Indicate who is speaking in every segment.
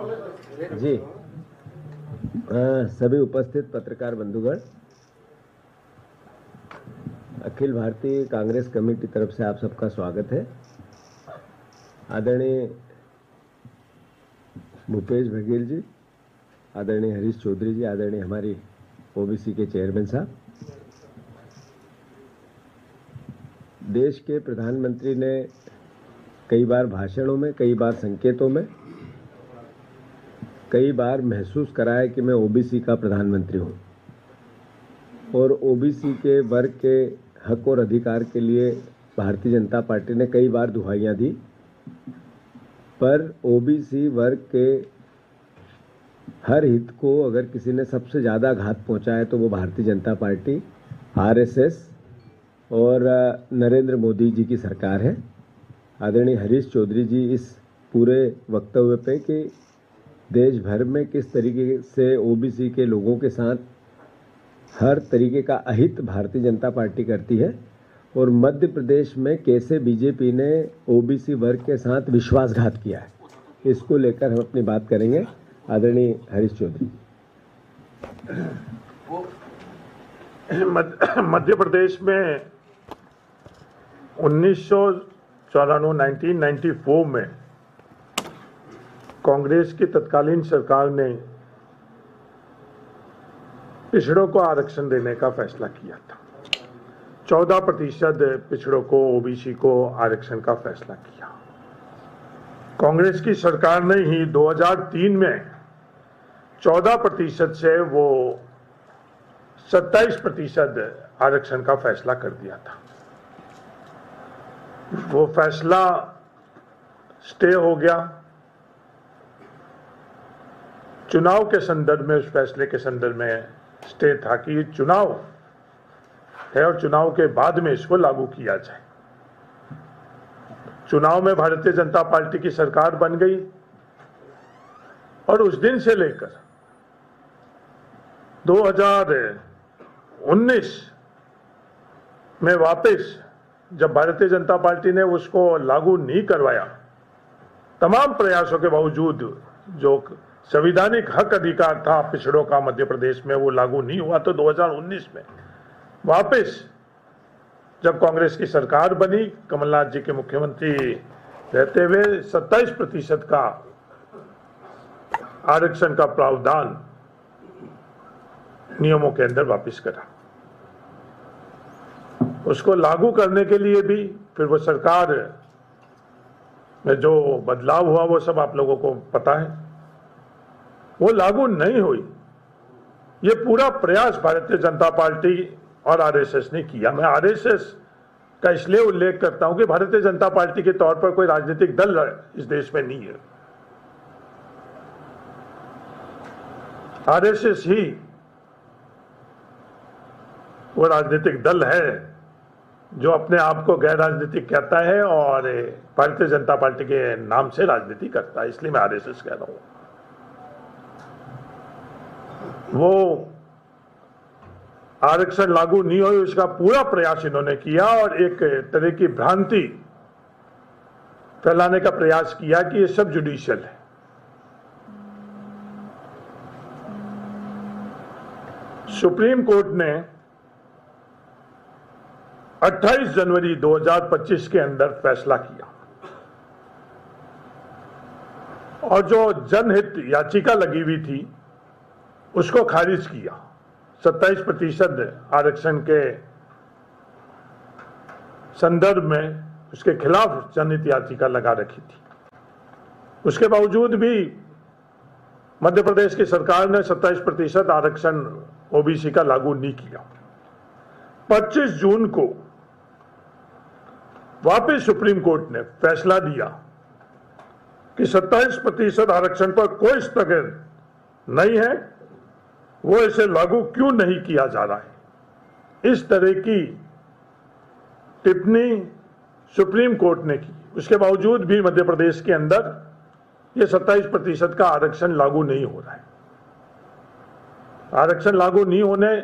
Speaker 1: जी, सभी उपस्थित पत्रकार बंधुगण, अखिल भारतीय कांग्रेस कमेटी तरफ से आप सबका स्वागत है। आदरणीय भूपेश बघेल जी, आदरणीय हरीश चौधरी जी, आदरणीय हमारी ओबीसी के चेयरमैन साहब, देश के प्रधानमंत्री ने कई बार भाषणों में, कई बार संकेतों में, कई बार महसूस कराया कि मैं ओबीसी का प्रधानमंत्री हूं और ओबीसी के वर्ग के हक और अधिकार के लिए भारतीय जनता पार्टी ने कई बार दुहाइयां दी। पर ओबीसी वर्ग के हर हित को अगर किसी ने सबसे ज़्यादा घात पहुंचाया तो वो भारतीय जनता पार्टी, आरएसएस और नरेंद्र मोदी जी की सरकार है। आदरणीय हरीश चौधरी जी इस पूरे वक्तव्य पे कि देश भर में किस तरीके से ओबीसी के लोगों के साथ हर तरीके का अहित भारतीय जनता पार्टी करती है और मध्य प्रदेश में कैसे बीजेपी ने ओबीसी वर्ग के साथ विश्वासघात किया है, इसको लेकर हम अपनी बात करेंगे। आदरणीय हरीश चौधरी।
Speaker 2: मध्य प्रदेश में 1994 में कांग्रेस की तत्कालीन सरकार ने पिछड़ों को आरक्षण देने का फैसला किया था। 14% पिछड़ों को, ओबीसी को आरक्षण का फैसला किया। कांग्रेस की सरकार ने ही 2003 में 14% से वो 27% आरक्षण का फैसला कर दिया था। वो फैसला स्टे हो गया। चुनाव के संदर्भ में, उस फैसले के संदर्भ में स्टे था कि ये चुनाव है और चुनाव के बाद में इसको लागू किया जाए। चुनाव में भारतीय जनता पार्टी की सरकार बन गई और उस दिन से लेकर 2019 में वापस जब भारतीय जनता पार्टी ने उसको लागू नहीं करवाया, तमाम प्रयासों के बावजूद जो संवैधानिक हक अधिकार था पिछड़ों का मध्य प्रदेश में, वो लागू नहीं हुआ। तो 2019 में वापस जब कांग्रेस की सरकार बनी, कमलनाथ जी के मुख्यमंत्री रहते हुए 27% का आरक्षण का प्रावधान नियमों के अंदर वापस करा। उसको लागू करने के लिए भी फिर वो सरकार में जो बदलाव हुआ वो सब आप लोगों को पता है। वो लागू नहीं हुई। ये पूरा प्रयास भारतीय जनता पार्टी और आरएसएस ने किया। मैं आरएसएस का इसलिए उल्लेख करता हूं कि भारतीय जनता पार्टी के तौर पर कोई राजनीतिक दल इस देश में नहीं है। आरएसएस ही वो राजनीतिक दल है जो अपने आप को गैर राजनीतिक कहता है और भारतीय जनता पार्टी के नाम से राजनीति करता है, इसलिए मैं आरएसएस कह रहा हूं। वो आरक्षण लागू नहीं हुई, उसका पूरा प्रयास इन्होंने किया और एक तरह की भ्रांति फैलाने का प्रयास किया कि ये सब जुडिशियल है। सुप्रीम कोर्ट ने 28 जनवरी 2025 के अंदर फैसला किया और जो जनहित याचिका लगी हुई थी उसको खारिज किया। 27% आरक्षण के संदर्भ में उसके खिलाफ जनहित याचिका लगा रखी थी। उसके बावजूद भी मध्य प्रदेश की सरकार ने 27% आरक्षण ओबीसी का लागू नहीं किया। 25 जून को वापस सुप्रीम कोर्ट ने फैसला दिया कि 27% आरक्षण पर कोई स्थगन नहीं है, वो इसे लागू क्यों नहीं किया जा रहा है। इस तरह की टिप्पणी सुप्रीम कोर्ट ने की। उसके बावजूद भी मध्य प्रदेश के अंदर ये 27% का आरक्षण लागू नहीं हो रहा है। आरक्षण लागू नहीं होने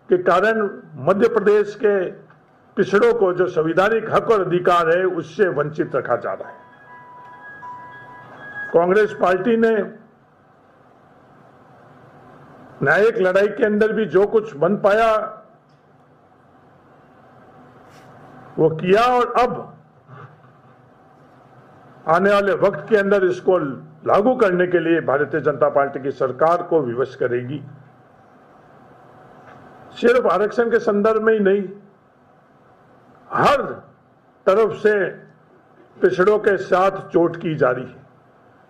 Speaker 2: के कारण मध्य प्रदेश के पिछड़ों को जो संवैधानिक हक और अधिकार है उससे वंचित रखा जा रहा है। कांग्रेस पार्टी ने न्यायिक लड़ाई के अंदर भी जो कुछ बन पाया वो किया, और अब आने वाले वक्त के अंदर इसको लागू करने के लिए भारतीय जनता पार्टी की सरकार को विवश करेगी। सिर्फ आरक्षण के संदर्भ में ही नहीं, हर तरफ से पिछड़ों के साथ चोट की जा रही है।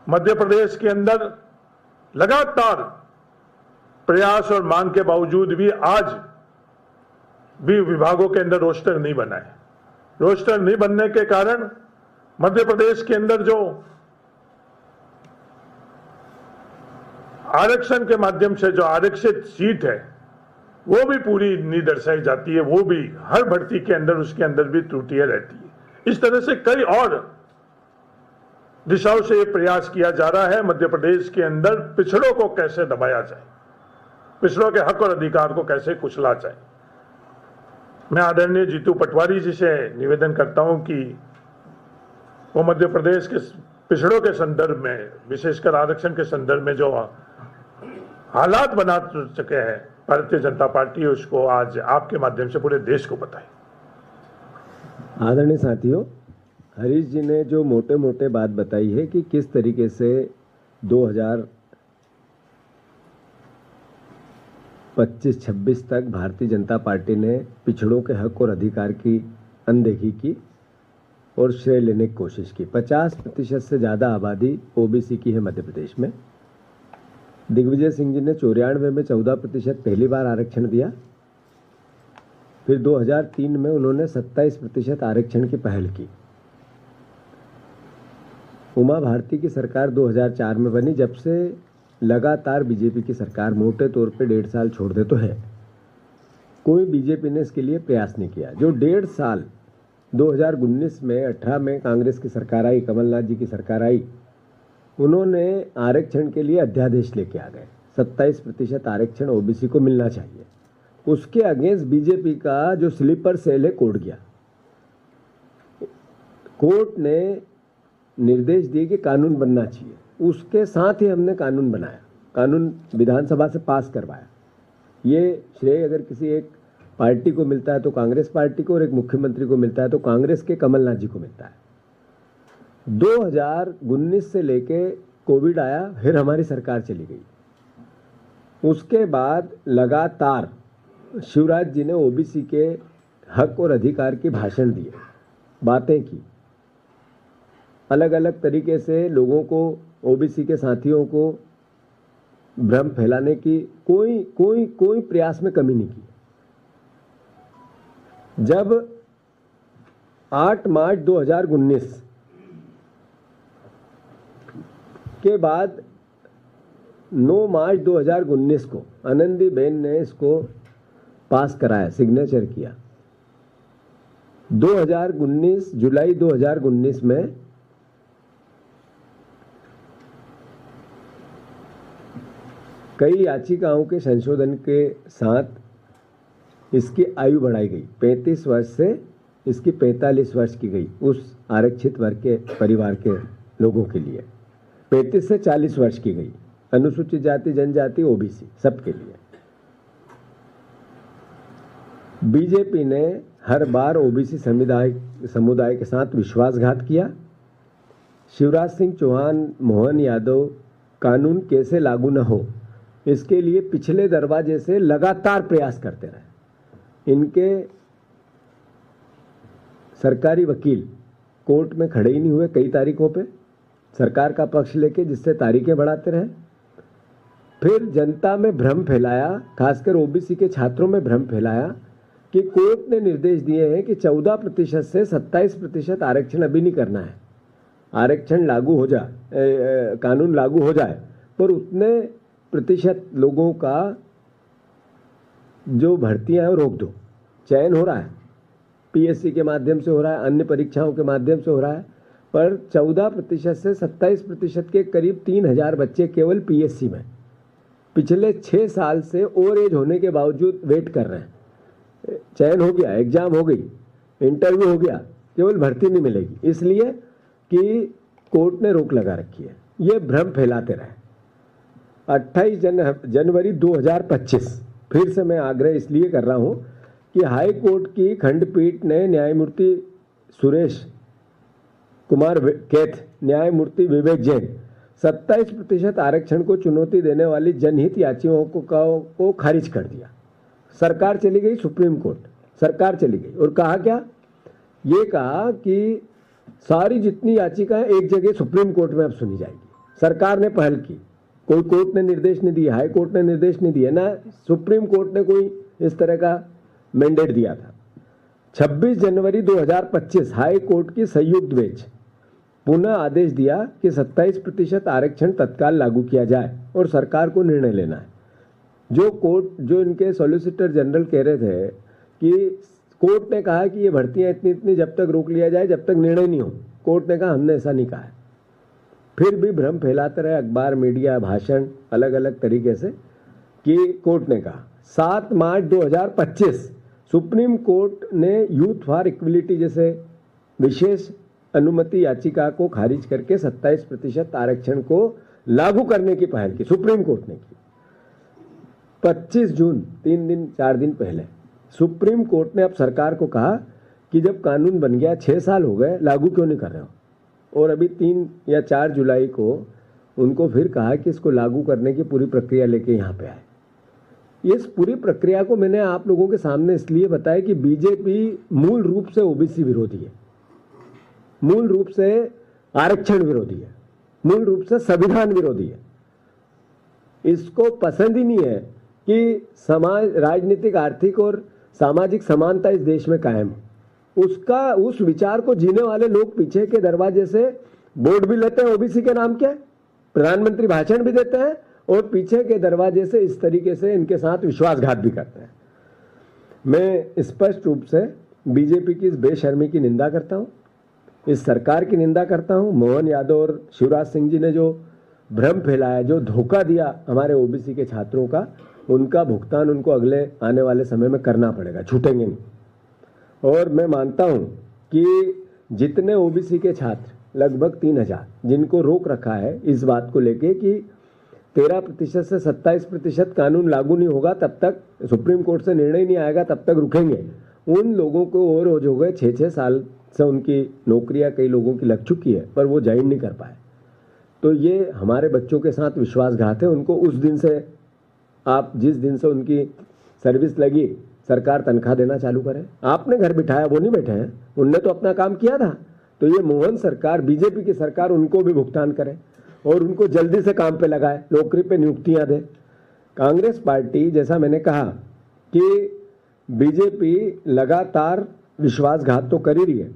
Speaker 2: मध्य प्रदेश के अंदर लगातार प्रयास और मांग के बावजूद भी आज भी विभागों के अंदर रोस्टर नहीं बना है। रोस्टर नहीं बनने के कारण मध्य प्रदेश के अंदर जो आरक्षण के माध्यम से जो आरक्षित सीट है वो भी पूरी नहीं दर्शाई जाती है, वो भी हर भर्ती के अंदर उसके अंदर भी त्रुटियां रहती है। इस तरह से कई और दिशाओं से ये प्रयास किया जा रहा है मध्य प्रदेश के अंदर पिछड़ों को कैसे दबाया जाए, पिछड़ों के हक और अधिकार को कैसे कुचला जाए। मैं आदरणीय जीतू पटवारी जी से निवेदन करता हूं कि वो मध्य प्रदेश के पिछड़ों के संदर्भ में, विशेषकर आरक्षण के संदर्भ में जो हालात बना चुके हैं भारतीय जनता पार्टी, उसको आज आपके माध्यम से पूरे देश को बताए।
Speaker 1: आदरणीय साथियों, हरीश जी ने जो मोटे मोटे बात बताई है कि किस तरीके से 2025-26 तक भारतीय जनता पार्टी ने पिछड़ों के हक और अधिकार की अनदेखी की और श्रेय लेने की कोशिश की। 50% से ज़्यादा आबादी ओबीसी की है मध्य प्रदेश में। दिग्विजय सिंह जी ने 94 में 14% पहली बार आरक्षण दिया, फिर 2003 में उन्होंने 27% आरक्षण की पहल की। उमा भारती की सरकार 2004 में बनी। जब से लगातार बीजेपी की सरकार, मोटे तौर पे 1.5 साल छोड़ दे तो है, कोई बीजेपी ने इसके लिए प्रयास नहीं किया। जो 1.5 साल 2019 में 18 में कांग्रेस की सरकार आई, कमलनाथ जी की सरकार आई, उन्होंने आरक्षण के लिए अध्यादेश लेके आ गए। 27% आरक्षण ओबीसी को मिलना चाहिए। उसके अगेंस्ट बीजेपी का जो स्लीपर सेल है कोर्ट गया। कोर्ट ने निर्देश दिए कि कानून बनना चाहिए। उसके साथ ही हमने कानून बनाया, कानून विधानसभा से पास करवाया। ये श्रेय अगर किसी एक पार्टी को मिलता है तो कांग्रेस पार्टी को, और एक मुख्यमंत्री को मिलता है तो कांग्रेस के कमलनाथ जी को मिलता है। 2019 से लेके कोविड आया, फिर हमारी सरकार चली गई। उसके बाद लगातार शिवराज जी ने ओबीसी के हक और अधिकार के भाषण दिए, बातें की, अलग अलग तरीके से लोगों को, ओबीसी के साथियों को भ्रम फैलाने की कोई प्रयास में कमी नहीं की। जब 8 मार्च 2019 के बाद 9 मार्च 2019 को आनंदीबेन ने इसको पास कराया, सिग्नेचर किया। 2019 जुलाई 2019 में कई याचिकाओं के संशोधन के साथ इसकी आयु बढ़ाई गई। 35 वर्ष से इसकी 45 वर्ष की गई उस आरक्षित वर्ग के परिवार के लोगों के लिए। 35 से 40 वर्ष की गई अनुसूचित जाति, जनजाति, ओबीसी सबके लिए। बीजेपी ने हर बार ओबीसी समुदाय के साथ विश्वासघात किया। शिवराज सिंह चौहान, मोहन यादव कानून कैसे लागू न हो इसके लिए पिछले दरवाजे से लगातार प्रयास करते रहे। इनके सरकारी वकील कोर्ट में खड़े ही नहीं हुए कई तारीखों पे सरकार का पक्ष लेके, जिससे तारीखें बढ़ाते रहे। फिर जनता में भ्रम फैलाया, खासकर ओबीसी के छात्रों में भ्रम फैलाया कि कोर्ट ने निर्देश दिए हैं कि 14% से 27% आरक्षण अभी नहीं करना है। आरक्षण लागू हो जाए, कानून लागू हो जाए, पर उतने प्रतिशत लोगों का जो भर्तियां हैं रोक दो। चयन हो रहा है, पीएससी के माध्यम से हो रहा है, अन्य परीक्षाओं के माध्यम से हो रहा है, पर 14% से 27% के करीब 3000 बच्चे केवल पीएससी में पिछले 6 साल से ओवर एज होने के बावजूद वेट कर रहे हैं। चयन हो गया, एग्जाम हो गई, इंटरव्यू हो गया, केवल भर्ती नहीं मिलेगी, इसलिए कि कोर्ट ने रोक लगा रखी है। ये भ्रम फैलाते रहे। 28 जनवरी 2025, फिर से मैं आग्रह इसलिए कर रहा हूं कि हाई कोर्ट की खंडपीठ ने न्यायमूर्ति सुरेश कुमार कैथ, न्यायमूर्ति विवेक जैन 27% आरक्षण को चुनौती देने वाली जनहित याचिकाओं को खारिज कर दिया। सरकार चली गई सुप्रीम कोर्ट, सरकार चली गई और कहा क्या, ये कहा कि सारी जितनी याचिकाएं एक जगह सुप्रीम कोर्ट में अब सुनी जाएगी। सरकार ने पहल की, कोई कोर्ट ने निर्देश नहीं दिया, हाई कोर्ट ने निर्देश नहीं दिया, ना सुप्रीम कोर्ट ने कोई इस तरह का मैंडेट दिया था। 26 जनवरी 2025 हाई कोर्ट की संयुक्त बेंच पुनः आदेश दिया कि 27% आरक्षण तत्काल लागू किया जाए और सरकार को निर्णय लेना है। जो इनके सॉलिसिटर जनरल कह रहे थे कि कोर्ट ने कहा कि ये भर्तियां इतनी जब तक रोक लिया जाए जब तक निर्णय नहीं हो, कोर्ट ने कहा हमने ऐसा नहीं कहा है। फिर भी भ्रम फैलाते रहे अखबार, मीडिया, भाषण अलग अलग तरीके से कि कोर्ट ने कहा। 7 मार्च 2025 सुप्रीम कोर्ट ने यूथ फॉर इक्वलिटी जैसे विशेष अनुमति याचिका को खारिज करके 27% आरक्षण को लागू करने की पहल की, सुप्रीम कोर्ट ने की। 25 जून 4 दिन पहले सुप्रीम कोर्ट ने अब सरकार को कहा कि जब कानून बन गया, 6 साल हो गए, लागू क्यों नहीं कर रहे हो। और अभी 3 या 4 जुलाई को उनको फिर कहा कि इसको लागू करने की पूरी प्रक्रिया लेके यहाँ पे आए। इस पूरी प्रक्रिया को मैंने आप लोगों के सामने इसलिए बताया कि बीजेपी मूल रूप से ओबीसी विरोधी है, मूल रूप से आरक्षण विरोधी है, मूल रूप से संविधान विरोधी है। इसको पसंद ही नहीं है कि समाज, राजनीतिक, आर्थिक और सामाजिक समानता इस देश में कायम है। उस विचार को जीने वाले लोग पीछे के दरवाजे से वोट भी लेते हैं ओबीसी के नाम के, प्रधानमंत्री भाषण भी देते हैं और पीछे के दरवाजे से इस तरीके से इनके साथ विश्वासघात भी करते हैं। मैं स्पष्ट रूप से बीजेपी की इस बेशर्मी की निंदा करता हूं, इस सरकार की निंदा करता हूं। मोहन यादव और शिवराज सिंह जी ने जो भ्रम फैलाया, जो धोखा दिया हमारे ओबीसी के छात्रों का, उनका भुगतान उनको अगले आने वाले समय में करना पड़ेगा, छूटेंगे नहीं। और मैं मानता हूं कि जितने ओबीसी के छात्र, लगभग 3000, जिनको रोक रखा है इस बात को लेके कि 13% से 27% कानून लागू नहीं होगा तब तक, सुप्रीम कोर्ट से निर्णय नहीं आएगा तब तक रुकेंगे, उन लोगों को और हो गए 6-6 साल से उनकी नौकरियां कई लोगों की लग चुकी है पर वो ज्वाइन नहीं कर पाए। तो ये हमारे बच्चों के साथ विश्वासघात है। उनको उस दिन से, आप जिस दिन से उनकी सर्विस लगी, सरकार तनख्वाह देना चालू करे। आपने घर बिठाया, वो नहीं बैठे हैं, उनने तो अपना काम किया था। तो ये मोहन सरकार, बीजेपी की सरकार उनको भी भुगतान करे और उनको जल्दी से काम पे लगाए, नौकरी पे नियुक्तियां दे। कांग्रेस पार्टी, जैसा मैंने कहा कि बीजेपी लगातार विश्वासघात तो कर ही रही है।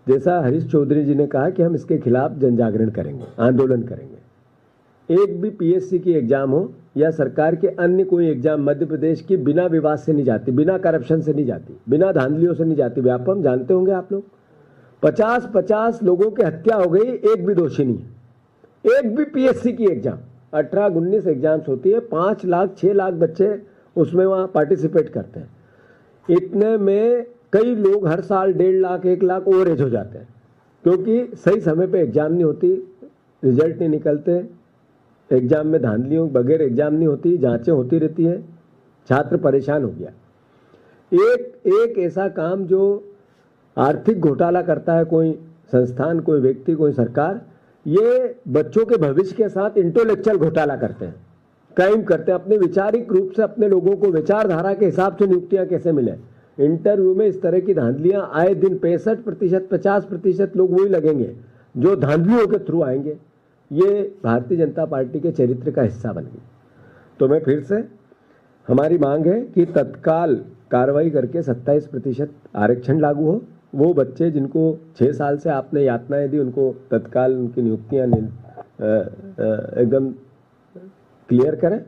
Speaker 1: जैसा हरीश चौधरी जी ने कहा कि हम इसके खिलाफ जन जागरण करेंगे, आंदोलन करेंगे। एक भी पीएससी की एग्जाम हो या सरकार के अन्य कोई एग्जाम मध्य प्रदेश की बिना विवाद से नहीं जाती, बिना करप्शन से नहीं जाती, बिना धांधलियों से नहीं जाती। व्यापम जानते होंगे आप लोग, 50-50 लोगों की हत्या हो गई, एक भी दोषी नहीं है। एक भी पीएससी की एग्जाम, 18-19 एग्जाम्स होती है, 5 लाख 6 लाख बच्चे उसमें वहाँ पार्टिसिपेट करते हैं। इतने में कई लोग हर साल 1.5 लाख 1 लाख ओवरेज हो जाते हैं क्योंकि सही समय पे एग्जाम नहीं होती, रिजल्ट नहीं निकलते, एग्जाम में धांधलियों बगैर एग्जाम नहीं होती, जांचें होती रहती है, छात्र परेशान हो गया। एक ऐसा काम जो आर्थिक घोटाला करता है कोई संस्थान, कोई व्यक्ति, कोई सरकार, ये बच्चों के भविष्य के साथ इंटेलेक्चुअल घोटाला करते हैं, क्राइम करते हैं। अपने विचारिक रूप से अपने लोगों को विचारधारा के हिसाब से नियुक्तियां कैसे मिले, इंटरव्यू में इस तरह की धांधलियां आए दिन 65%, 50% लोग वही लगेंगे जो धांधलियों के थ्रू आएंगे। ये भारतीय जनता पार्टी के चरित्र का हिस्सा बन गई। तो मैं फिर से, हमारी मांग है कि तत्काल कार्रवाई करके 27% आरक्षण लागू हो। वो बच्चे जिनको 6 साल से आपने यातनाएं दी, उनको तत्काल उनकी नियुक्तियां एकदम क्लियर करें।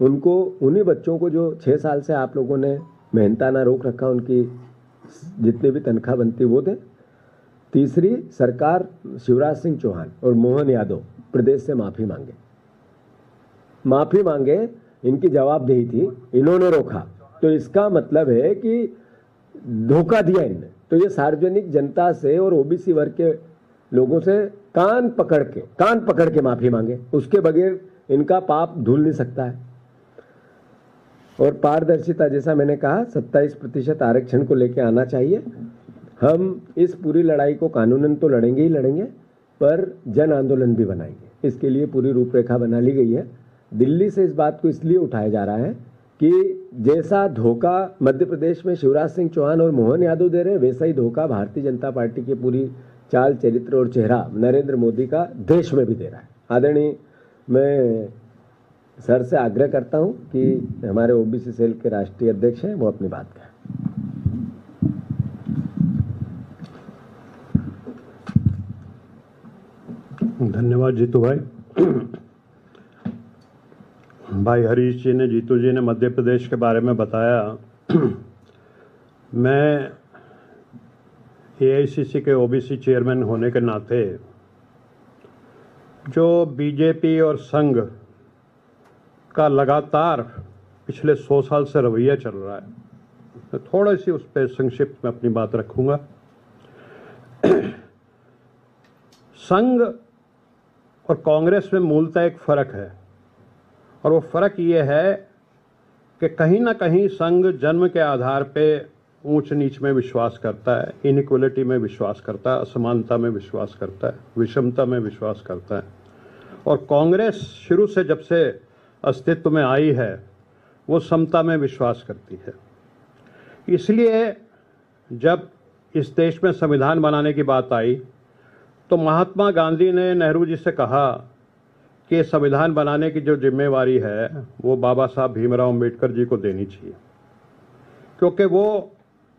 Speaker 1: उनको, उन्हीं बच्चों को जो 6 साल से आप लोगों ने मेहनताना रोक रखा, उनकी जितनी भी तनख्वाह बनती वो दें। तीसरी, सरकार शिवराज सिंह चौहान और मोहन यादव प्रदेश से माफी मांगे। इनकी जवाबदेही थी, इन्होंने रोका, तो इसका मतलब है कि धोखा दिया इनने। तो ये सार्वजनिक जनता से और ओबीसी वर्ग के लोगों से कान पकड़ के माफी मांगे, उसके बगैर इनका पाप धुल नहीं सकता है। और पारदर्शिता, जैसा मैंने कहा, 27% आरक्षण को लेकर आना चाहिए। हम इस पूरी लड़ाई को कानूनन तो लड़ेंगे ही लड़ेंगे, पर जन आंदोलन भी बनाएंगे। इसके लिए पूरी रूपरेखा बना ली गई है। दिल्ली से इस बात को इसलिए उठाया जा रहा है कि जैसा धोखा मध्य प्रदेश में शिवराज सिंह चौहान और मोहन यादव दे रहे हैं, वैसा ही धोखा भारतीय जनता पार्टी की पूरी चाल, चरित्र और चेहरा नरेंद्र मोदी का देश में भी दे रहा है। आदरणीय, मैं सर से आग्रह करता हूं कि हमारे ओबीसी सेल के राष्ट्रीय अध्यक्ष हैं, वो अपनी बात कहें।
Speaker 3: धन्यवाद जीतू भाई। भाई हरीश जी ने, जीतू जी ने मध्य प्रदेश के बारे में बताया। मैं एआईसीसी के ओबीसी चेयरमैन होने के नाते जो बीजेपी और संघ का लगातार पिछले 100 साल से रवैया चल रहा है, मैं थोड़ी सी उस पर संक्षिप्त में अपनी बात रखूंगा। संघ और कांग्रेस में मूलतः एक फर्क है, और वो फर्क ये है कि कहीं ना कहीं संघ जन्म के आधार पे ऊंच नीच में विश्वास करता है, इनइक्वलिटी में विश्वास करता है, असमानता में विश्वास करता है, विषमता में विश्वास करता है। और कांग्रेस शुरू से, जब से अस्तित्व में आई है, वो समता में विश्वास करती है। इसलिए जब इस देश में संविधान बनाने की बात आई तो महात्मा गांधी ने नेहरू जी से कहा कि संविधान बनाने की जो जिम्मेवारी है वो बाबा साहब भीमराव अम्बेडकर जी को देनी चाहिए, क्योंकि वो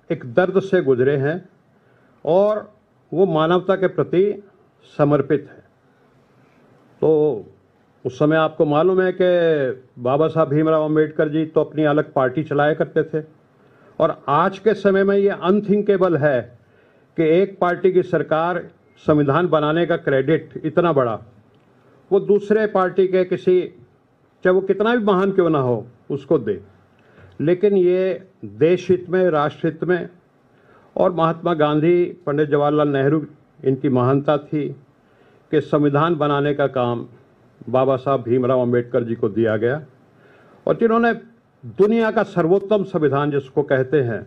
Speaker 3: एक दर्द से गुजरे हैं और वो मानवता के प्रति समर्पित है। तो उस समय आपको मालूम है कि बाबा साहब भीमराव अम्बेडकर जी तो अपनी अलग पार्टी चलाया करते थे, और आज के समय में ये अनथिंकेबल है कि एक पार्टी की सरकार संविधान बनाने का क्रेडिट इतना बड़ा वो दूसरे पार्टी के किसी, चाहे वो कितना भी महान क्यों ना हो, उसको दे। लेकिन ये देश हित में, राष्ट्र हित में, और महात्मा गांधी, पंडित जवाहरलाल नेहरू, इनकी महानता थी कि संविधान बनाने का काम बाबा साहब भीमराव अम्बेडकर जी को दिया गया, और जिन्होंने दुनिया का सर्वोत्तम संविधान जिसको कहते हैं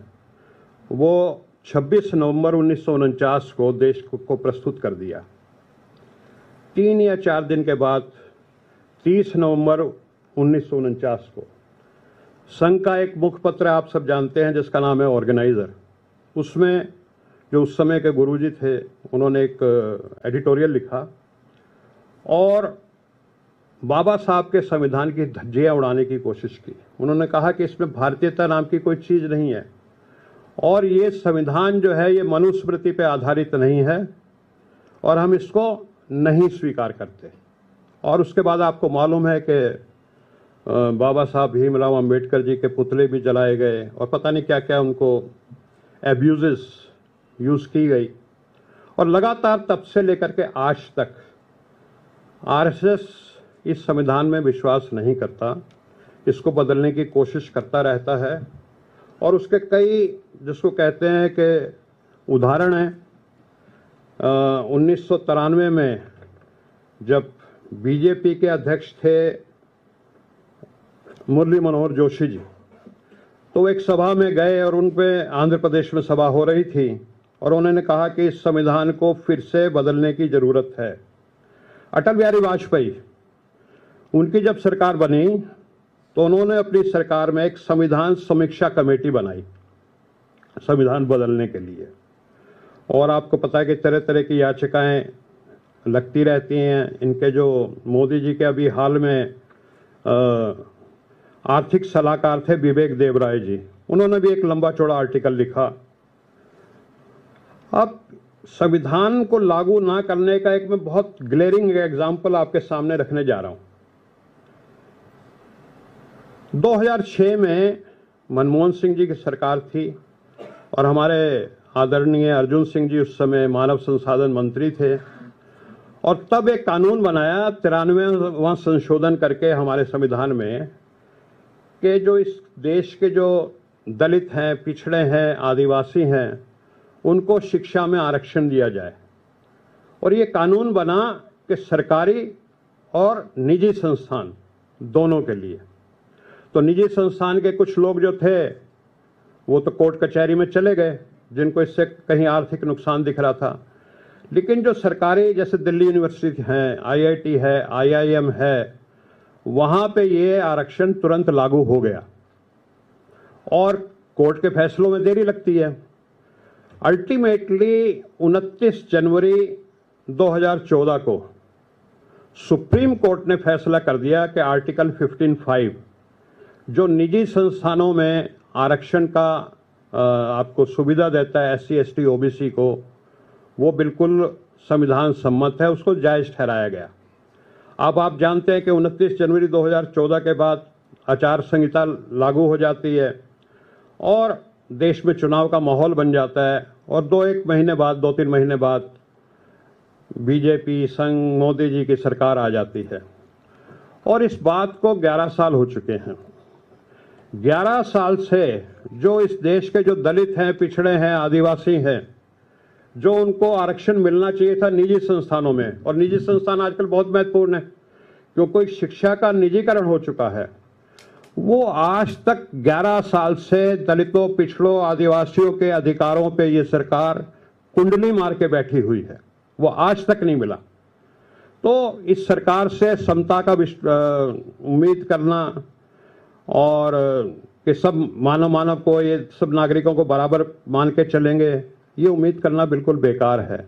Speaker 3: वो 26 नवंबर 1949 को देश को प्रस्तुत कर दिया। 3 या 4 दिन के बाद 30 नवंबर 1949 को संघ का एक मुखपत्र आप सब जानते हैं जिसका नाम है ऑर्गेनाइजर, उसमें जो उस समय के गुरुजी थे उन्होंने एक एडिटोरियल लिखा और बाबा साहब के संविधान की धज्जियां उड़ाने की कोशिश की। उन्होंने कहा कि इसमें भारतीयता नाम की कोई चीज़ नहीं है, और ये संविधान जो है ये मनुस्मृति पे आधारित नहीं है, और हम इसको नहीं स्वीकार करते। और उसके बाद आपको मालूम है कि बाबा साहब भीमराव अम्बेडकर जी के पुतले भी जलाए गए, और पता नहीं क्या क्या उनको एब्यूजेस यूज़ की गई। और लगातार तब से लेकर के आज तक आरएसएस इस संविधान में विश्वास नहीं करता, इसको बदलने की कोशिश करता रहता है। और उसके कई जिसको कहते हैं कि उदाहरण हैं। 1993 में जब बीजेपी के अध्यक्ष थे मुरली मनोहर जोशी जी, तो एक सभा में गए और उन पे आंध्र प्रदेश में सभा हो रही थी, और उन्होंने कहा कि इस संविधान को फिर से बदलने की ज़रूरत है। अटल बिहारी वाजपेयी, उनकी जब सरकार बनी तो उन्होंने अपनी सरकार में एक संविधान समीक्षा कमेटी बनाई संविधान बदलने के लिए। और आपको पता है कि तरह तरह की याचिकाएं लगती रहती हैं। इनके जो मोदी जी के अभी हाल में आर्थिक सलाहकार थे विवेक देवराय जी, उन्होंने भी एक लंबा चौड़ा आर्टिकल लिखा। अब संविधान को लागू ना करने का एक मैं बहुत ग्लेरिंग एग्जाम्पल आपके सामने रखने जा रहा हूं। 2006 में मनमोहन सिंह जी की सरकार थी, और हमारे आदरणीय अर्जुन सिंह जी उस समय मानव संसाधन मंत्री थे, और तब एक कानून बनाया 93वां संशोधन करके हमारे संविधान में कि जो इस देश के जो दलित हैं, पिछड़े हैं, आदिवासी हैं, उनको शिक्षा में आरक्षण दिया जाए। और ये कानून बना कि सरकारी और निजी संस्थान दोनों के लिए। तो निजी संस्थान के कुछ लोग जो थे वो तो कोर्ट कचहरी में चले गए, जिनको इससे कहीं आर्थिक नुकसान दिख रहा था। लेकिन जो सरकारी जैसे दिल्ली यूनिवर्सिटी हैं, आईआईटी है, आईआईएम है, वहाँ पे ये आरक्षण तुरंत लागू हो गया और कोर्ट के फैसलों में देरी लगती है। अल्टीमेटली 29 जनवरी 2014 को सुप्रीम कोर्ट ने फैसला कर दिया कि आर्टिकल 15(5) जो निजी संस्थानों में आरक्षण का आपको सुविधा देता है SC ST OBC को, वो बिल्कुल संविधान सम्मत है, उसको जायज़ ठहराया गया। अब आप जानते हैं कि 29 जनवरी 2014 के बाद आचार संहिता लागू हो जाती है और देश में चुनाव का माहौल बन जाता है और 2-3 महीने बाद बीजेपी संग मोदी जी की सरकार आ जाती है और इस बात को 11 साल हो चुके हैं। 11 साल से जो इस देश के जो दलित हैं, पिछड़े हैं, आदिवासी हैं, जो उनको आरक्षण मिलना चाहिए था निजी संस्थानों में, और निजी संस्थान आजकल बहुत महत्वपूर्ण है क्योंकि शिक्षा का निजीकरण हो चुका है, वो आज तक 11 साल से दलितों, पिछड़ों, आदिवासियों के अधिकारों पे ये सरकार कुंडली मार के बैठी हुई है, वो आज तक नहीं मिला। तो इस सरकार से समता का उम्मीद करना और कि सब मानव को, ये सब नागरिकों को बराबर मान के चलेंगे, ये उम्मीद करना बिल्कुल बेकार है।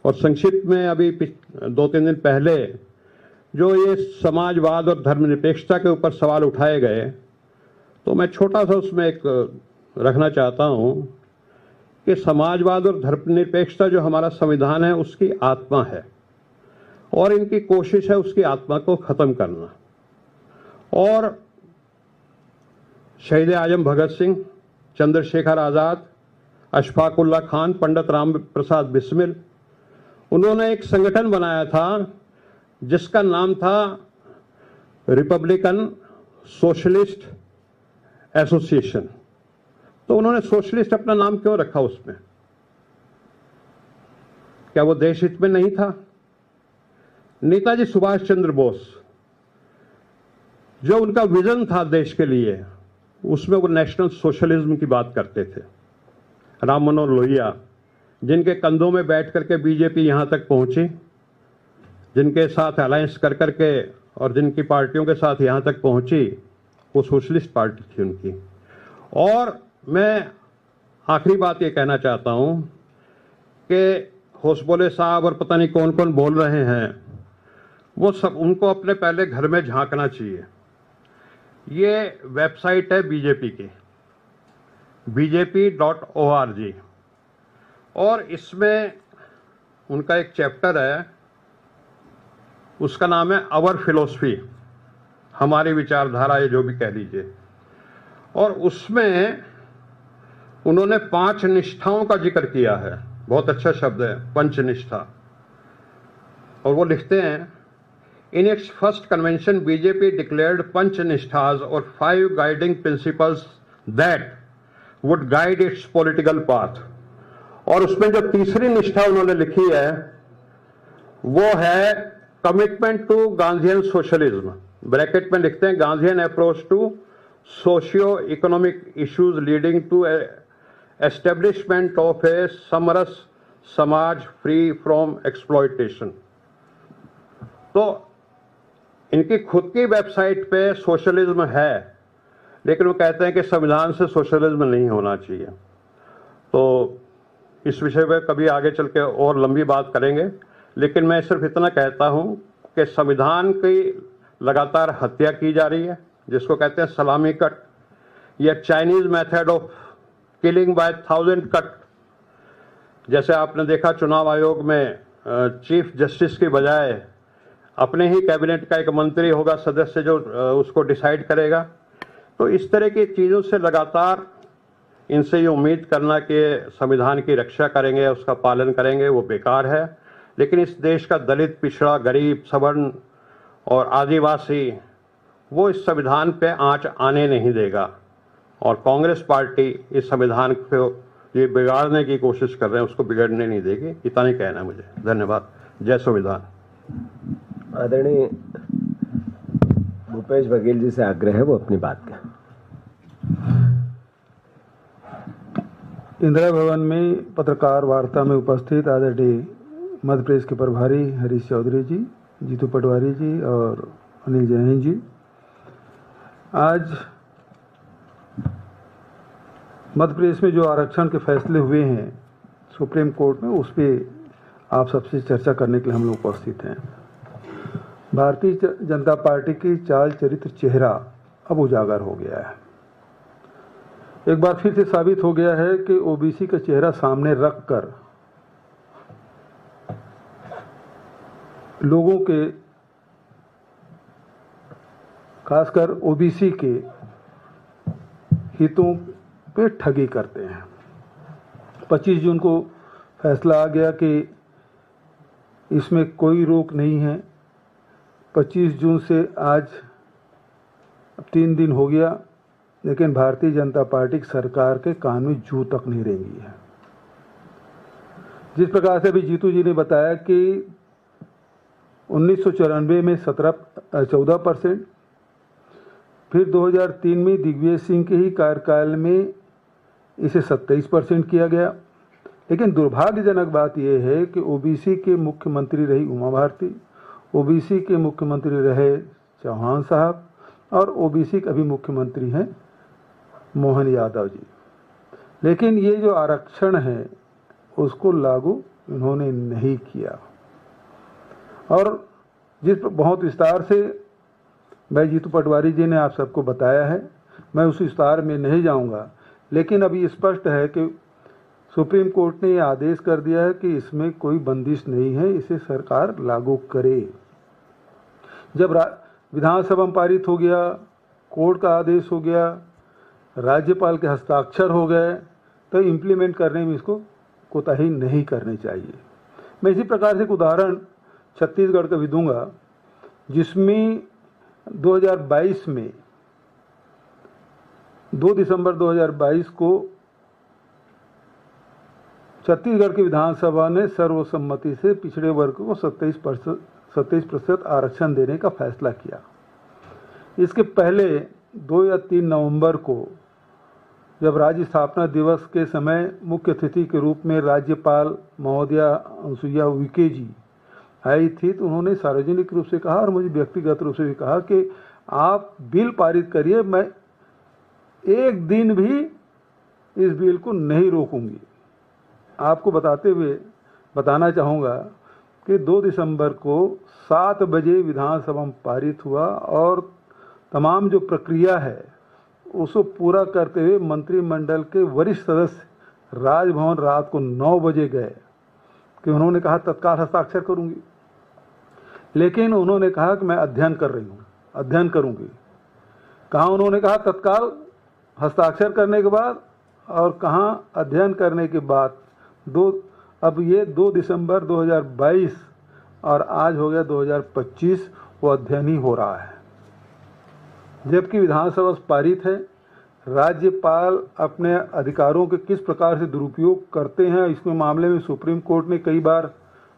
Speaker 3: और संक्षिप्त में अभी 2-3 दिन पहले जो ये समाजवाद और धर्मनिरपेक्षता के ऊपर सवाल उठाए गए, तो मैं छोटा सा उसमें एक रखना चाहता हूँ कि समाजवाद और धर्मनिरपेक्षता जो हमारा संविधान है उसकी आत्मा है और इनकी कोशिश है उसकी आत्मा को ख़त्म करना। और शहीद आजम भगत सिंह, चंद्रशेखर आज़ाद, अशफाक उल्लाह खान, पंडित राम प्रसाद बिस्मिल, उन्होंने एक संगठन बनाया था जिसका नाम था रिपब्लिकन सोशलिस्ट एसोसिएशन। तो उन्होंने सोशलिस्ट अपना नाम क्यों रखा उसमें? क्या वो देश हित में नहीं था? नेताजी सुभाष चंद्र बोस, जो उनका विजन था देश के लिए, उसमें वो नेशनल सोशलिज्म की बात करते थे। राम मनोहर लोहिया, जिनके कंधों में बैठ करके बीजेपी यहाँ तक पहुंची, जिनके साथ अलायंस कर करके और जिनकी पार्टियों के साथ यहाँ तक पहुंची, वो सोशलिस्ट पार्टी थी उनकी। और मैं आखिरी बात ये कहना चाहता हूँ कि होसबोले साहब और पता नहीं कौन कौन बोल रहे हैं, वो सब, उनको अपने पहले घर में झांकना चाहिए। ये वेबसाइट है बीजेपी की, bjp.org, और इसमें उनका एक चैप्टर है, उसका नाम है आवर फिलोसफी, हमारी विचारधारा, ये जो भी कह लीजिए। और उसमें उन्होंने 5 निष्ठाओं का जिक्र किया है, बहुत अच्छा शब्द है, पंचनिष्ठा। और वो लिखते हैं, in its first convention BJP declared panchnishthas और 5 guiding principles that would guide its political path. और उसमें जो तीसरी निष्ठा उन्होंने लिखी है वो है commitment to Gandhian socialism, bracket में लिखते हैं Gandhian approach to socio economic issues leading to establishment of a samras samaj free from exploitation. तो इनकी खुद की वेबसाइट पे सोशलिज्म है, लेकिन वो कहते हैं कि संविधान से सोशलिज्म नहीं होना चाहिए। तो इस विषय पे कभी आगे चल के और लंबी बात करेंगे, लेकिन मैं सिर्फ इतना कहता हूँ कि संविधान की लगातार हत्या की जा रही है, जिसको कहते हैं सलामी कट या Chinese method of killing by 1000 cut. जैसे आपने देखा चुनाव आयोग में चीफ जस्टिस की बजाय अपने ही कैबिनेट का एक मंत्री होगा सदस्य जो उसको डिसाइड करेगा। तो इस तरह की चीज़ों से लगातार इनसे ये उम्मीद करना कि संविधान की रक्षा करेंगे, उसका पालन करेंगे, वो बेकार है। लेकिन इस देश का दलित, पिछड़ा, गरीब, सवर्ण और आदिवासी, वो इस संविधान पे आंच आने नहीं देगा। और कांग्रेस पार्टी इस संविधान को ये बिगाड़ने की कोशिश कर रहे हैं, उसको बिगड़ने नहीं देगी। इतना ही कहना है मुझे। धन्यवाद। जय संविधान।
Speaker 1: आदरणीय भूपेश बघेल जी से आग्रह है वो अपनी बात कहें।
Speaker 4: इंदिरा भवन में पत्रकार वार्ता में उपस्थित आदरणीय मध्य प्रदेश के प्रभारी हरीश चौधरी जी, जीतू पटवारी जी और अनिल जैन जी, आज मध्य प्रदेश में जो आरक्षण के फैसले हुए हैं सुप्रीम कोर्ट में, उस पर आप सबसे चर्चा करने के लिए हम लोग उपस्थित हैं। भारतीय जनता पार्टी की चाल चरित्र चेहरा अब उजागर हो गया है। एक बार फिर से साबित हो गया है कि ओबीसी का चेहरा सामने रखकर लोगों के, खासकर ओबीसी के हितों पे ठगी करते हैं। 25 जून को फैसला आ गया कि इसमें कोई रोक नहीं है। 25 जून से आज 3 दिन हो गया, लेकिन भारतीय जनता पार्टी की सरकार के कान में जू तक नहीं रेंगी है। जिस प्रकार से अभी जीतू जी ने बताया कि 1994 में 14%, फिर 2003 में दिग्विजय सिंह के ही कार्यकाल में इसे 27% किया गया। लेकिन दुर्भाग्यजनक बात यह है कि ओबीसी के मुख्यमंत्री रही उमा भारती, ओबीसी के मुख्यमंत्री रहे चौहान साहब और ओबीसी के अभी मुख्यमंत्री हैं मोहन यादव जी। लेकिन ये जो आरक्षण है उसको लागू इन्होंने नहीं किया। और जिस बहुत विस्तार से भाई जीतू पटवारी जी ने आप सबको बताया है, मैं उस विस्तार में नहीं जाऊंगा। लेकिन अभी स्पष्ट है कि सुप्रीम कोर्ट ने यह आदेश कर दिया है कि इसमें कोई बंदिश नहीं है, इसे सरकार लागू करे। जब विधानसभा में पारित हो गया, कोर्ट का आदेश हो गया, राज्यपाल के हस्ताक्षर हो गए, तो इम्प्लीमेंट करने में इसको कोताही नहीं करनी चाहिए। मैं इसी प्रकार से एक उदाहरण छत्तीसगढ़ का भी दूंगा, जिसमें 2022 में 2 दिसंबर 2022 को छत्तीसगढ़ की विधानसभा ने सर्वसम्मति से पिछड़े वर्ग को 27% आरक्षण देने का फैसला किया। इसके पहले 2 या 3 नवंबर को जब राज्य स्थापना दिवस के समय मुख्य अतिथि के रूप में राज्यपाल महोदया अनुसुईया उइके जी आई थी, तो उन्होंने सार्वजनिक रूप से कहा और मुझे व्यक्तिगत रूप से भी कहा कि आप बिल पारित करिए, मैं एक दिन भी इस बिल को नहीं रोकूंगी। आपको बताते हुए बताना चाहूँगा कि 2 दिसंबर को 7 बजे विधानसभा में पारित हुआ और तमाम जो प्रक्रिया है उसको पूरा करते हुए मंत्रिमंडल के वरिष्ठ सदस्य राजभवन रात को 9 बजे गए कि उन्होंने कहा तत्काल हस्ताक्षर करूंगी। लेकिन उन्होंने कहा कि मैं अध्ययन कर रही हूँ, अध्ययन करूंगी। कहाँ उन्होंने कहा तत्काल हस्ताक्षर करने के बाद और कहाँ अध्ययन करने के बाद। अब ये 2 दिसंबर 2022 और आज हो गया 2025, वो अध्ययन ही हो रहा है। जबकि विधानसभा पारित है, राज्यपाल अपने अधिकारों के किस प्रकार से दुरुपयोग करते हैं, इसमें मामले में सुप्रीम कोर्ट ने कई बार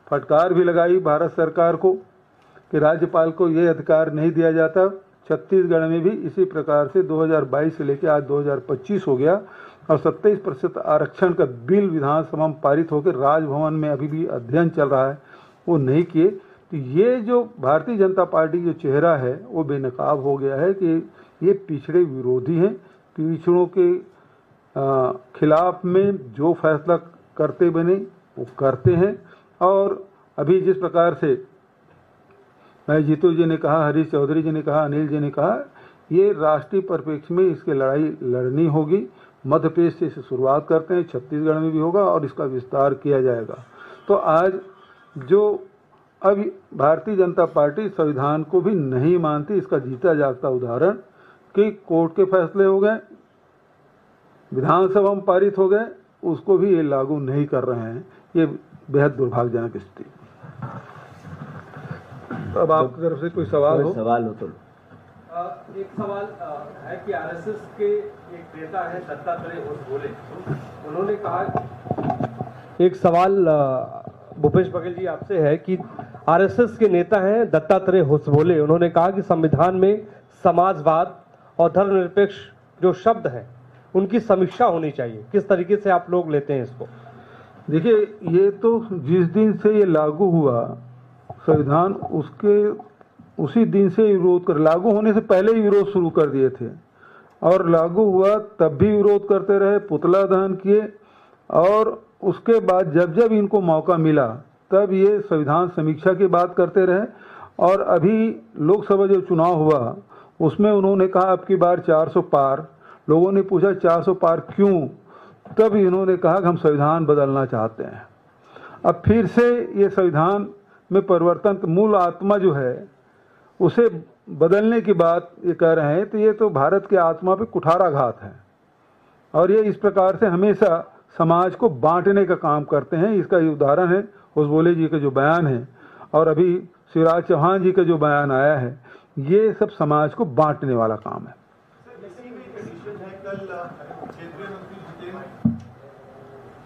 Speaker 4: फटकार भी लगाई भारत सरकार को कि राज्यपाल को ये अधिकार नहीं दिया जाता। छत्तीसगढ़ में भी इसी प्रकार से 2022 से लेकर आज 2025 हो गया और 27% आरक्षण का बिल विधानसभा में पारित होकर राजभवन में अभी भी अध्ययन चल रहा है, वो नहीं किए। तो ये जो भारतीय जनता पार्टी जो चेहरा है वो बेनकाब हो गया है कि ये पिछड़े विरोधी हैं। पिछड़ों के खिलाफ में जो फैसला करते बने वो करते हैं। और अभी जिस प्रकार से मैं जीतू जी ने कहा, हरीश चौधरी जी ने कहा, अनिल जी ने कहा, ये राष्ट्रीय परिप्रेक्ष्य में इसकी लड़ाई लड़नी होगी। मध्य प्रदेश से इसे शुरुआत करते हैं, छत्तीसगढ़ में भी होगा और इसका विस्तार किया जाएगा। तो आज जो अब भारतीय जनता पार्टी संविधान को भी नहीं मानती, इसका जीता जागता उदाहरण कि कोर्ट के फैसले हो गए, विधानसभा में पारित हो गए, उसको भी ये लागू नहीं कर रहे हैं। ये बेहद दुर्भाग्यजनक स्थिति। अब आपकी तरफ से कोई सवाल हो?
Speaker 1: सवाल हो तो
Speaker 5: एक सवाल है कि आरएसएस के एक नेता है दत्तात्रेय बोले, उन्होंने कहा, एक सवाल भूपेश बघेल जी आपसे है कि
Speaker 6: आरएसएस के नेता हैं दत्तात्रेय होसबोले, उन्होंने कहा कि संविधान में समाजवाद और धर्मनिरपेक्ष जो शब्द हैं उनकी समीक्षा होनी चाहिए। किस तरीके से आप लोग लेते हैं इसको?
Speaker 4: देखिए, ये तो जिस दिन से ये लागू हुआ संविधान, उसके उसी दिन से विरोध कर, लागू होने से पहले ही विरोध शुरू कर दिए थे और लागू हुआ तब भी विरोध करते रहे, पुतला दहन किए और उसके बाद जब जब इनको मौका मिला तब ये संविधान समीक्षा की बात करते रहे। और अभी लोकसभा जो चुनाव हुआ उसमें उन्होंने कहा अब की बार 400 पार। लोगों ने पूछा 400 पार क्यों? तब इन्होंने कहा कि हम संविधान बदलना चाहते हैं। अब फिर से ये संविधान में परिवर्तन, मूल आत्मा जो है उसे बदलने की बात ये कह रहे हैं, तो ये तो भारत की आत्मा पे कुठाराघात है और ये इस प्रकार से हमेशा समाज को बांटने का काम करते हैं। इसका ये उदाहरण है होसबोले जी का जो बयान है और अभी शिवराज चौहान जी का जो बयान आया है, ये सब समाज को बांटने वाला काम है।
Speaker 7: कल केंद्रीय मंत्री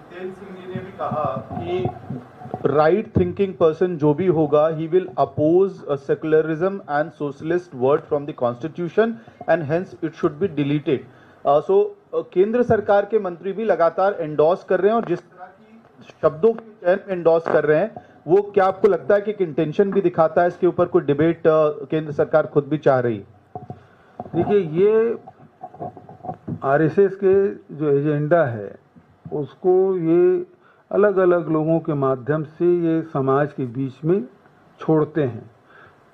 Speaker 7: जितेंद्र सिंह जी ने भी कहा कि राइट थिंकिंग पर्सन जो भी होगा, he will oppose secularism and socialist word from the constitution and hence it should be deleted. So केंद्र सरकार के मंत्री भी लगातार एंडोर्स कर रहे हैं और जिस तरह की शब्दों के चयन एंडोर्स कर रहे हैं, वो क्या आपको लगता है कि एक इंटेंशन भी दिखाता है इसके ऊपर कोई डिबेट केंद्र सरकार खुद भी चाह रही है?
Speaker 4: देखिए, ये आरएसएस के जो एजेंडा है उसको ये अलग अलग लोगों के माध्यम से ये समाज के बीच में छोड़ते हैं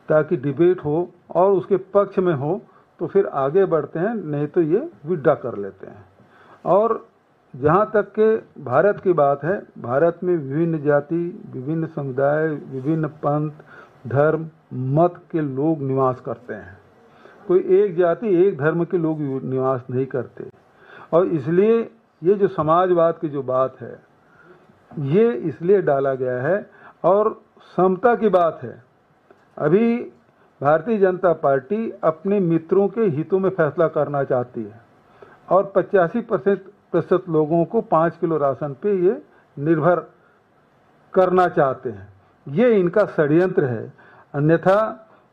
Speaker 4: ताकि डिबेट हो और उसके पक्ष में हो तो फिर आगे बढ़ते हैं, नहीं तो ये विड्रा कर लेते हैं। और जहाँ तक के भारत की बात है, भारत में विभिन्न जाति, विभिन्न समुदाय, विभिन्न पंथ, धर्म, मत के लोग निवास करते हैं। कोई एक जाति, एक धर्म के लोग निवास नहीं करते और इसलिए ये जो समाजवाद की जो बात है ये इसलिए डाला गया है और समता की बात है। अभी भारतीय जनता पार्टी अपने मित्रों के हितों में फैसला करना चाहती है और 85% लोगों को 5 किलो राशन पे ये निर्भर करना चाहते हैं। ये इनका षड्यंत्र है। अन्यथा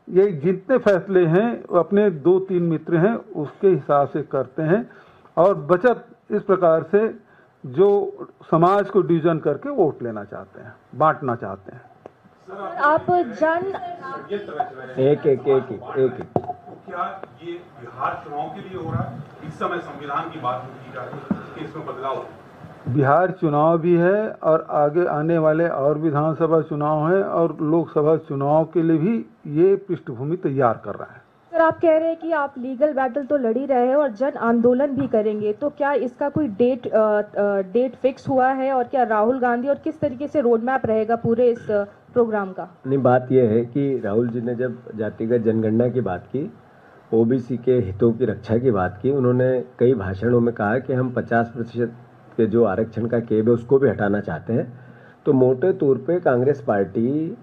Speaker 4: ये जितने फैसले हैं वो अपने 2-3 मित्र हैं उसके हिसाब से करते हैं और बचत इस प्रकार से जो समाज को डिवीजन करके वोट लेना चाहते हैं, बांटना चाहते हैं।
Speaker 8: आप जन
Speaker 1: एक
Speaker 9: क्या ये बिहार चुनाव के लिए हो रहा है? इस समय संविधान की बात की जा रही है कि इसमें बदलाव।
Speaker 4: बिहार चुनाव भी है और आगे आने वाले और विधानसभा चुनाव है और लोकसभा चुनाव के लिए भी ये पृष्ठभूमि तैयार कर रहा है।
Speaker 8: सर, आप कह रहे हैं कि आप लीगल बैटल तो लड़ ही रहे हैं और जन आंदोलन भी करेंगे, तो क्या इसका कोई डेट फिक्स हुआ है और क्या राहुल गांधी और किस तरीके से रोड मैप रहेगा पूरे इस प्रोग्राम का?
Speaker 1: नहीं, बात यह है कि राहुल जी ने जब जातिगत जनगणना की बात की, ओबीसी के हितों की रक्षा की बात की, उन्होंने कई भाषणों में कहा कि हम 50% के जो आरक्षण का केब है उसको भी हटाना चाहते हैं। तो मोटे तौर पे कांग्रेस पार्टी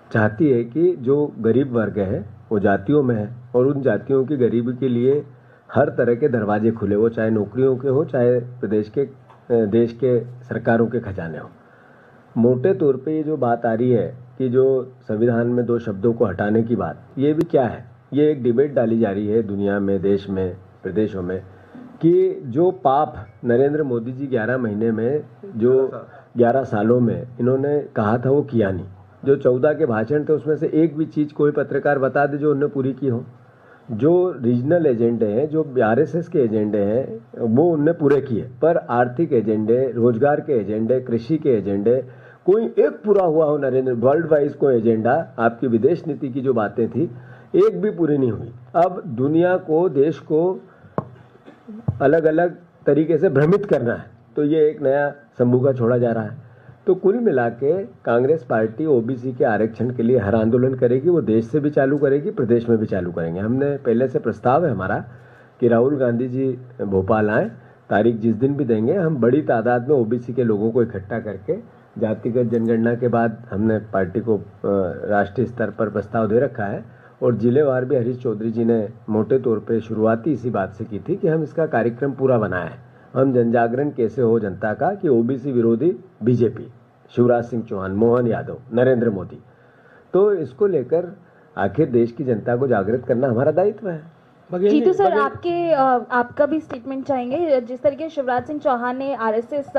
Speaker 1: चाहती है कि जो गरीब वर्ग है वो जातियों में है और उन जातियों की गरीबी के लिए हर तरह के दरवाजे खुले, वो चाहे नौकरियों के हो, चाहे देश के सरकारों के खजाने हो। मोटे तौर पे ये जो बात आ रही है कि जो संविधान में 2 शब्दों को हटाने की बात, ये भी क्या है? ये एक डिबेट डाली जा रही है दुनिया में, देश में, प्रदेशों में कि जो पाप नरेंद्र मोदी जी 11 महीने में, जो 11 सालों में इन्होंने कहा था वो किया नहीं। जो 14 के भाषण थे उसमें से एक भी चीज़ कोई पत्रकार बता दे जो उन्होंने पूरी की हो। जो रीजनल एजेंडे हैं, जो आरएसएस के एजेंडे हैं वो उनने पूरे किए, पर आर्थिक एजेंडे, रोजगार के एजेंडे, कृषि के एजेंडे कोई एक पूरा हुआ हो नरेंद्र, वर्ल्ड वाइज कोई एजेंडा, आपकी विदेश नीति की जो बातें थी एक भी पूरी नहीं हुई। अब दुनिया को, देश को अलग अलग तरीके से भ्रमित करना है, तो ये एक नया संभूगा छोड़ा जा रहा है। तो कुल मिला के कांग्रेस पार्टी ओबीसी के आरक्षण के लिए हर आंदोलन करेगी, वो देश से भी चालू करेगी, प्रदेश में भी चालू करेंगे। हमने पहले से प्रस्ताव है हमारा कि राहुल गांधी जी भोपाल आएँ, तारीख जिस दिन भी देंगे, हम बड़ी तादाद में ओबीसी के लोगों को इकट्ठा करके जातिगत जनगणना के बाद हमने पार्टी को राष्ट्रीय स्तर पर प्रस्ताव दे रखा है और जिलेवार भी हरीश चौधरी जी ने मोटे तौर पे शुरुआती इसी बात से की थी कि हम इसका कार्यक्रम पूरा बनाए हैं। हम जनजागरण कैसे हो जनता का कि ओबीसी विरोधी बीजेपी, शिवराज सिंह चौहान, मोहन यादव, नरेंद्र मोदी, तो इसको लेकर आखिर देश की जनता को जागृत करना हमारा दायित्व है।
Speaker 8: जीतू सर, आपका भी स्टेटमेंट चाहेंगे। जिस तरीके शिवराज सिंह चौहान ने आरएसएस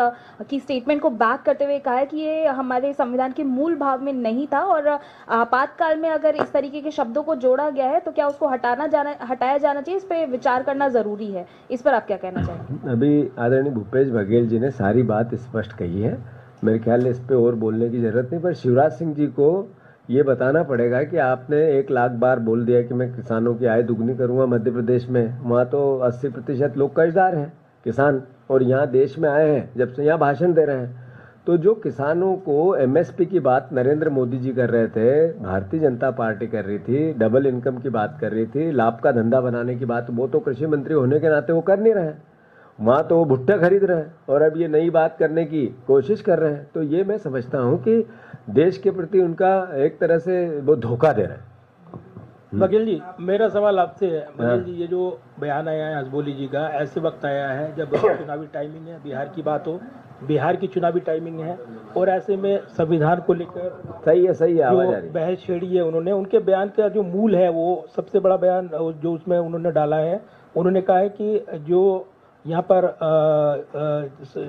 Speaker 8: की स्टेटमेंट को बैक करते हुए कहा है कि ये हमारे संविधान के मूल भाव में नहीं था और आपातकाल में अगर इस तरीके के शब्दों को जोड़ा गया है तो क्या उसको हटाया जाना चाहिए, इस पर विचार करना जरूरी है। इस पर आप क्या कहना चाहेंगे?
Speaker 1: अभी आदरणीय भूपेश बघेल जी ने सारी बात स्पष्ट कही है, मेरे ख्याल इस पे और बोलने की जरूरत नहीं। पर शिवराज सिंह जी को ये बताना पड़ेगा कि आपने 1 लाख बार बोल दिया कि मैं किसानों की आय दुगनी करूंगा मध्य प्रदेश में, वहाँ तो 80% लोग कर्जदार हैं किसान, और यहाँ देश में आए हैं जब से यहाँ भाषण दे रहे हैं। तो जो किसानों को एमएसपी की बात नरेंद्र मोदी जी कर रहे थे, भारतीय जनता पार्टी कर रही थी, डबल इनकम की बात कर रही थी, लाभ का धंधा बनाने की बात, वो तो कृषि मंत्री होने के नाते वो कर नहीं रहे हैं। वहाँ तो वो भुट्टा खरीद रहे हैं और अब ये नई बात करने की कोशिश कर रहे हैं। तो ये मैं समझता हूँ कि देश के प्रति उनका एक तरह से वो धोखा दे रहे हैं।
Speaker 10: बघेल जी, मेरा सवाल आपसे है। बघेल जी, ये जो बयान आया है हसबोली जी का, ऐसे वक्त आया है जब चुनावी टाइमिंग है, बिहार की बात हो, बिहार की चुनावी टाइमिंग है, और ऐसे में संविधान को लेकर
Speaker 1: सही है
Speaker 10: जो बहस छेड़ी है उन्होंने, उनके बयान का जो मूल है वो सबसे बड़ा बयान जो उसमें उन्होंने डाला है, उन्होंने कहा है कि जो यहाँ पर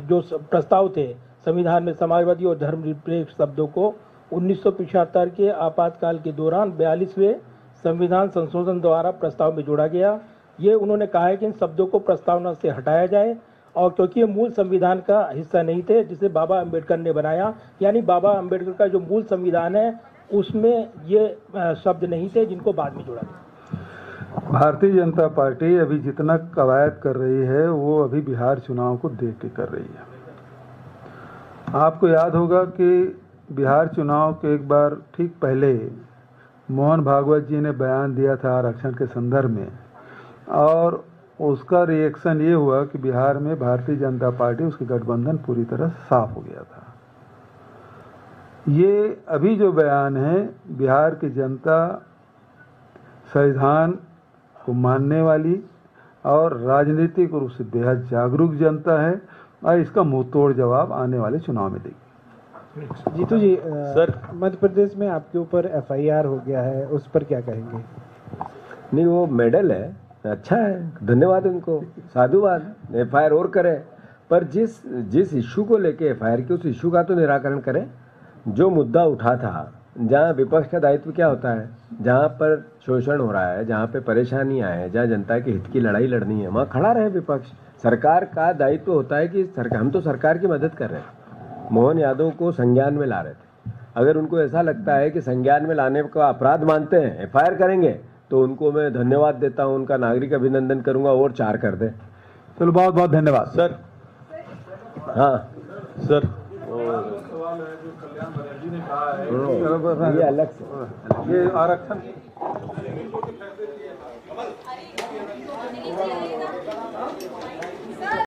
Speaker 10: जो प्रस्ताव थे संविधान में समाजवादी और धर्मनिरपेक्ष शब्दों को 1975 के आपातकाल के दौरान 42वें संविधान संशोधन द्वारा प्रस्ताव में जोड़ा गया। ये उन्होंने कहा है कि इन शब्दों को प्रस्तावना से हटाया जाए, और क्योंकि ये मूल संविधान का हिस्सा नहीं थे जिसे बाबा अम्बेडकर ने बनाया, यानी बाबा अम्बेडकर का जो मूल संविधान है उसमें ये शब्द नहीं थे जिनको बाद में जोड़ा गया।
Speaker 4: भारतीय जनता पार्टी अभी जितना कवायद कर रही है वो अभी बिहार चुनाव को देख के कर रही है। आपको याद होगा कि बिहार चुनाव के एक बार ठीक पहले मोहन भागवत जी ने बयान दिया था आरक्षण के संदर्भ में, और उसका रिएक्शन ये हुआ कि बिहार में भारतीय जनता पार्टी, उसके गठबंधन पूरी तरह साफ हो गया था। ये अभी जो बयान है, बिहार की जनता संविधान को मानने वाली और राजनीतिक रूप से बेहद जागरूक जनता है, और इसका मुंहतोड़ जवाब आने वाले चुनाव में देगी।
Speaker 11: जीतू जी, सर मध्य प्रदेश में आपके ऊपर एफआईआर हो गया है, उस पर क्या कहेंगे?
Speaker 1: नहीं, वो मेडल है, अच्छा है, धन्यवाद उनको, साधुवाद, एफआईआर और करें, पर जिस इशू को लेके एफआईआर की, उस इशू का तो निराकरण करें। जो मुद्दा उठा था, जहाँ विपक्ष का दायित्व क्या होता है, जहाँ पर शोषण हो रहा है, जहाँ पे परेशानियाँ हैं, जहाँ जनता के हित की लड़ाई लड़नी है, वहाँ खड़ा रहे विपक्ष। सरकार का दायित्व होता है कि हम तो सरकार की मदद कर रहे हैं। मोहन यादव को संज्ञान में ला रहे थे, अगर उनको ऐसा लगता है कि संज्ञान में लाने का अपराध मानते हैं, एफआईआर करेंगे, तो उनको मैं धन्यवाद देता हूँ, उनका नागरिक अभिनंदन करूँगा, और 4 कर दें।
Speaker 4: चलो, बहुत बहुत धन्यवाद
Speaker 7: सर।
Speaker 1: हाँ
Speaker 7: सर,
Speaker 4: ये अलग से, ये आरक्षण